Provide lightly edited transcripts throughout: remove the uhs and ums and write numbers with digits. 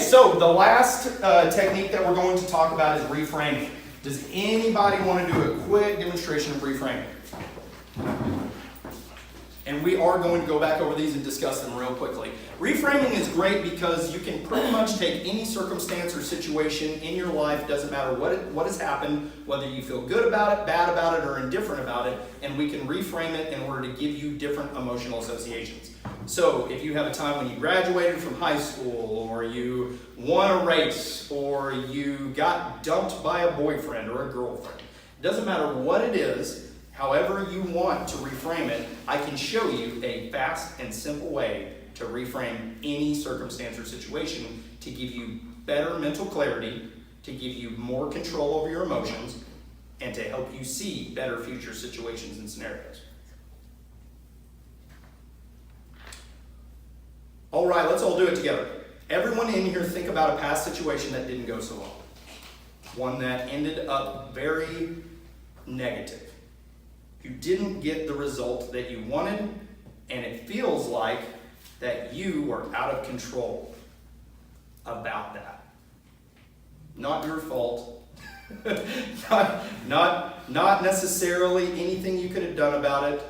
so the last technique that we're going to talk about is reframing. Does anybody want to do a quick demonstration of reframing? And we are going to go back over these and discuss them real quickly. Reframing is great because you can pretty much take any circumstance or situation in your life, doesn't matter what has happened, whether you feel good about it, bad about it, or indifferent about it, and we can reframe it in order to give you different emotional associations. So if you have a time when you graduated from high school, or you won a race, or you got dumped by a boyfriend or a girlfriend, it doesn't matter what it is. However you want to reframe it, I can show you a fast and simple way to reframe any circumstance or situation to give you better mental clarity, to give you more control over your emotions, and to help you see better future situations and scenarios. All right, let's all do it together. Everyone in here think about a past situation that didn't go so well. One that ended up very negative. You didn't get the result that you wanted, and it feels like that you were out of control about that. Not your fault. not necessarily anything you could have done about it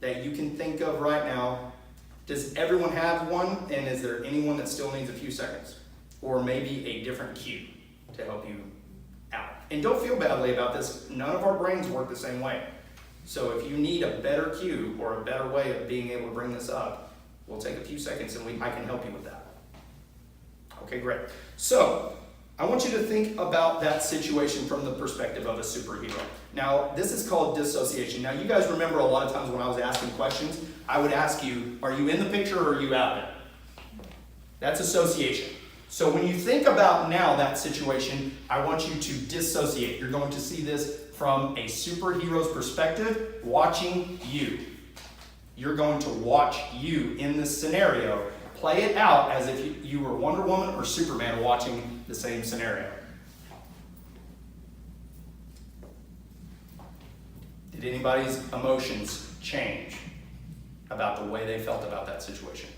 that you can think of right now. Does everyone have one? And is there anyone that still needs a few seconds? Or maybe a different cue to help you out? And don't feel badly about this. None of our brains work the same way. So if you need a better cue or a better way of being able to bring this up, we'll take a few seconds and I can help you with that. Okay, great. So I want you to think about that situation from the perspective of a superhero. Now, this is called dissociation. Now, you guys remember a lot of times when I was asking questions, I would ask you, are you in the picture or are you out of it? That's association. So when you think about now that situation, I want you to dissociate. You're going to see this from a superhero's perspective, watching you. You're going to watch you in this scenario, play it out as if you were Wonder Woman or Superman watching the same scenario. Did anybody's emotions change about the way they felt about that situation?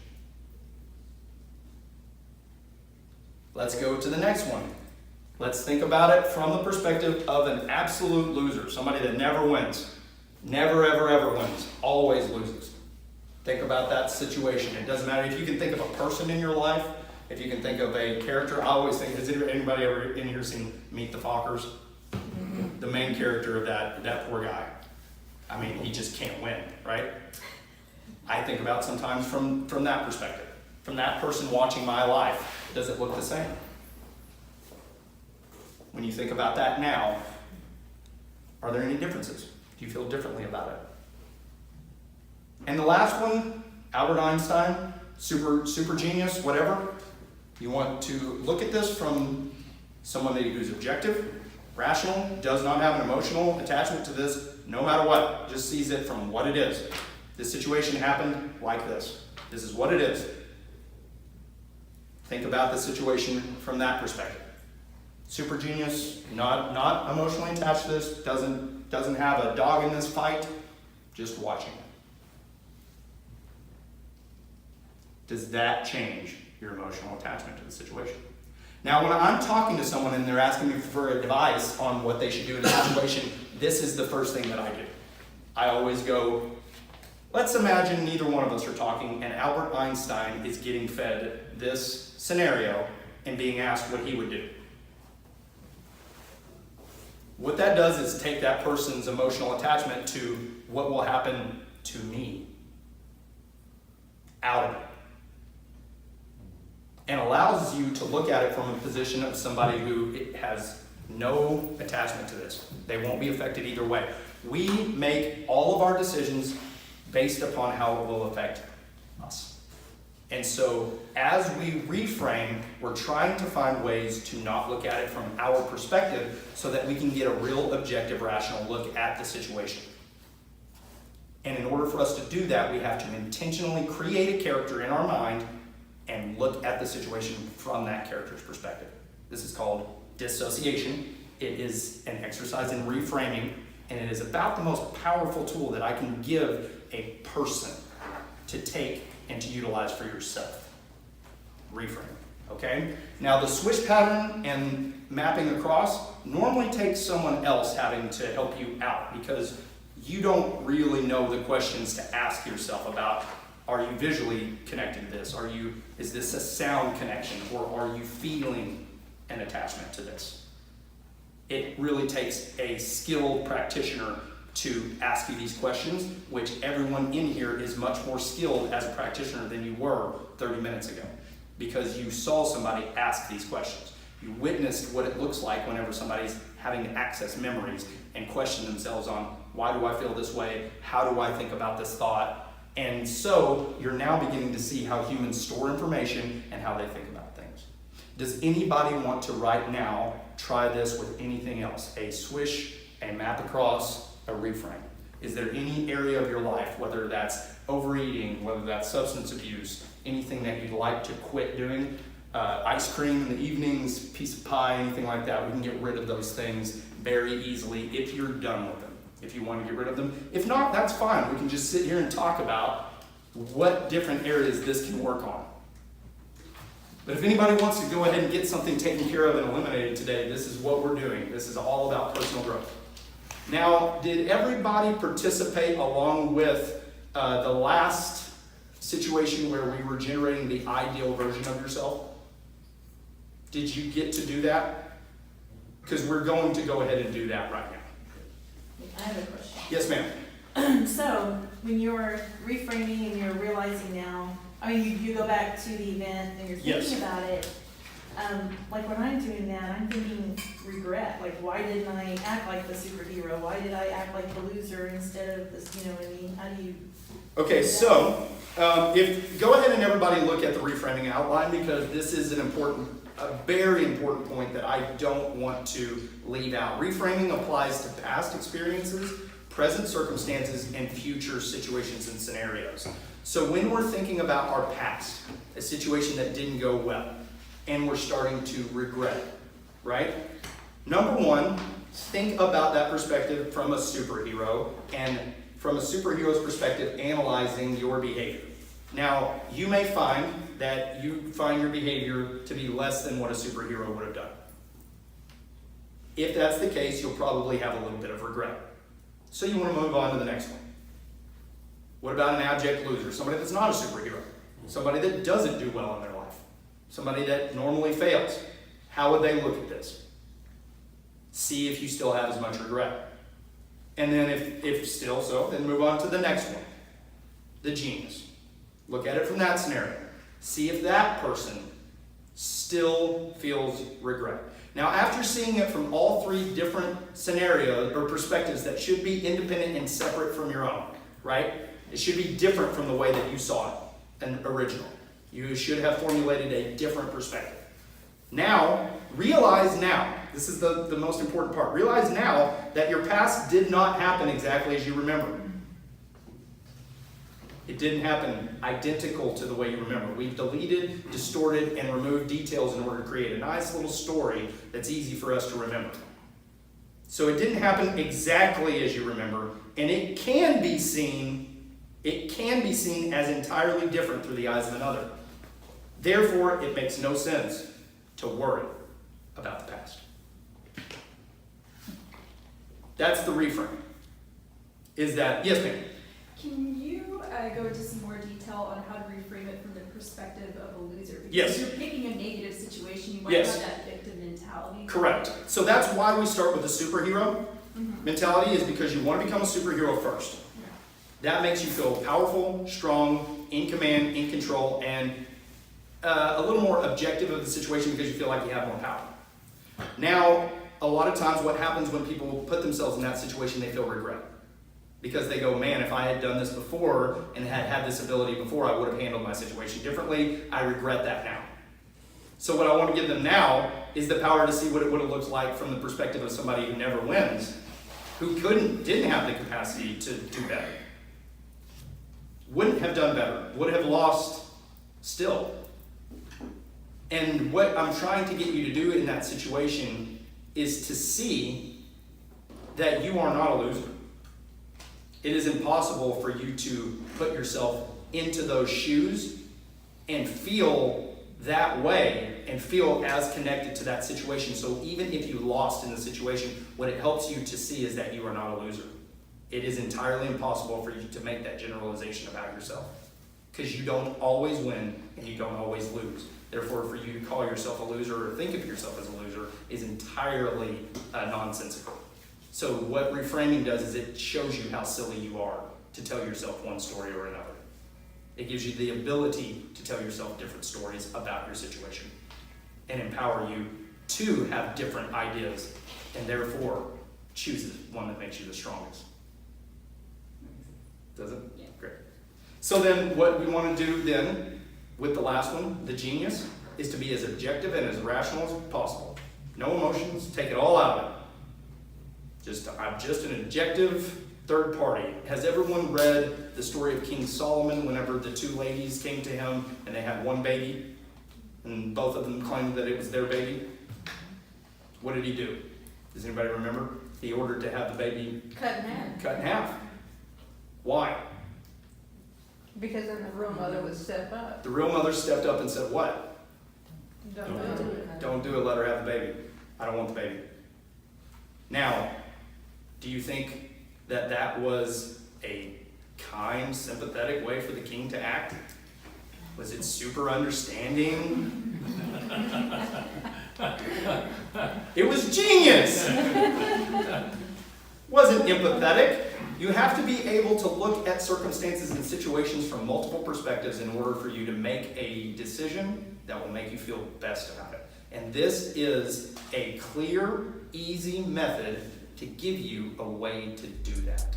Let's go to the next one. Let's think about it from the perspective of an absolute loser, somebody that never wins. Never, ever, ever wins. Always loses. Think about that situation. It doesn't matter if you can think of a person in your life, if you can think of a character. I always think, has anybody ever in here seen Meet the Fockers? The main character of that poor guy. I mean, he just can't win, right? I think about sometimes from that perspective. From that person watching my life, does it look the same? When you think about that now, are there any differences? Do you feel differently about it? And the last one, Albert Einstein, super genius, whatever. You want to look at this from someone who's objective, rational, does not have an emotional attachment to this, no matter what, just sees it from what it is. This situation happened like this. This is what it is. Think about the situation from that perspective. Super genius, not emotionally attached to this, doesn't have a dog in this fight, just watching it. Does that change your emotional attachment to the situation? Now, when I'm talking to someone and they're asking me for advice on what they should do in a situation, this is the first thing that I do. I always go, let's imagine neither one of us are talking and Albert Einstein is getting fed this scenario and being asked what he would do. What that does is take that person's emotional attachment to what will happen to me out of it. And allows you to look at it from a position of somebody who has no attachment to this. They won't be affected either way. We make all of our decisions based upon how it will affect us. And so as we reframe, we're trying to find ways to not look at it from our perspective so that we can get a real objective, rational look at the situation. And in order for us to do that, we have to intentionally create a character in our mind and look at the situation from that character's perspective. This is called dissociation. It is an exercise in reframing, and it is about the most powerful tool that I can give a person to take and to utilize for yourself. Reframe. Okay? Now the swish pattern and mapping across normally takes someone else having to help you out because you don't really know the questions to ask yourself about, are you visually connected to this? Is this a sound connection, or are you feeling an attachment to this? It really takes a skilled practitioner to ask you these questions, which everyone in here is much more skilled as a practitioner than you were 30 minutes ago, because you saw somebody ask these questions. You witnessed what it looks like whenever somebody's having to access memories and question themselves on, why do I feel this way? How do I think about this thought? And so you're now beginning to see how humans store information and how they think about things. Does anybody want to right now try this with anything else? A swish, a map across, a reframe. Is there any area of your life, whether that's overeating, whether that's substance abuse, anything that you'd like to quit doing? Ice cream in the evenings, piece of pie, anything like that. We can get rid of those things very easily if you're done with them, if you want to get rid of them. If not, that's fine. We can just sit here and talk about what different areas this can work on. But if anybody wants to go ahead and get something taken care of and eliminated today, this is what we're doing. This is all about personal growth. Now, did everybody participate along with the last situation where we were generating the ideal version of yourself? Did you get to do that? Because we're going to go ahead and do that right now. I have a question. Yes, ma'am. So, when you're reframing and you're realizing now, I mean, you go back to the event and you're thinking about it, like when I'm doing that, I'm thinking regret. Like, why didn't I act like the superhero? Why did I act like the loser instead of this, you know what I mean? How do you... Okay, so, go ahead and everybody look at the reframing outline, because this is a very important point that I don't want to leave out. Reframing applies to past experiences, present circumstances, and future situations and scenarios. So when we're thinking about our past, a situation that didn't go well, and we're starting to regret it, right? Number one, think about that perspective from a superhero, and from a superhero's perspective, analyzing your behavior. Now, you may find that you find your behavior to be less than what a superhero would have done. If that's the case, you'll probably have a little bit of regret. So you want to move on to the next one. What about an abject loser? Somebody that's not a superhero. Somebody that doesn't do well in their life. Somebody that normally fails. How would they look at this? See if you still have as much regret. And then if still so, then move on to the next one. The genius. Look at it from that scenario. See if that person still feels regret. Now, after seeing it from all three different scenarios or perspectives that should be independent and separate from your own, right? It should be different from the way that you saw it, an original. You should have formulated a different perspective. Now, realize now, this is the most important part, realize now that your past did not happen exactly as you remember. It didn't happen identical to the way you remember. We've deleted, distorted, and removed details in order to create a nice little story that's easy for us to remember. So it didn't happen exactly as you remember, and it can be seen as entirely different through the eyes of another. Therefore, it makes no sense to worry about the past. That's the reframe. Is that, yes, ma'am? Can you go into some more detail on how to reframe it from the perspective of a loser? Because Yes. if you're picking a negative situation, you might Yes. have that victim mentality. Correct. So that's why we start with the superhero mentality, is because you want to become a superhero first. That makes you feel powerful, strong, in command, in control, and a little more objective of the situation because you feel like you have more power. Now, a lot of times what happens when people put themselves in that situation, they feel regret. Because they go, man, if I had done this before and had this ability before, I would have handled my situation differently. I regret that now. So what I want to give them now is the power to see what it would have looked like from the perspective of somebody who never wins, who didn't have the capacity to do better. Wouldn't have done better, would have lost still. And what I'm trying to get you to do in that situation is to see that you are not a loser. It is impossible for you to put yourself into those shoes and feel that way and feel as connected to that situation. So even if you lost in the situation, what it helps you to see is that you are not a loser. It is entirely impossible for you to make that generalization about yourself, because you don't always win and you don't always lose. Therefore, for you to call yourself a loser or think of yourself as a loser is entirely nonsensical. So what reframing does is it shows you how silly you are to tell yourself one story or another. It gives you the ability to tell yourself different stories about your situation and empower you to have different ideas and therefore choose the one that makes you the strongest. Does it? Yeah. Great. So then what we want to do then with the last one, the genius, is to be as objective and as rational as possible. No emotions, take it all out of it. I'm just an objective third party. Has everyone read the story of King Solomon whenever the two ladies came to him and they had one baby and both of them claimed that it was their baby? What did he do? Does anybody remember? He ordered to have the baby Cut in half. cut in half. Why? Because then the real mother would step up. The real mother stepped up and said, what? Don't do it. Don't do it, let her have the baby. I don't want the baby. Now, do you think that that was a kind, sympathetic way for the king to act? Was it super understanding? It was genius! Wasn't empathetic. You have to be able to look at circumstances and situations from multiple perspectives in order for you to make a decision that will make you feel best about it. And this is a clear, easy method to give you a way to do that.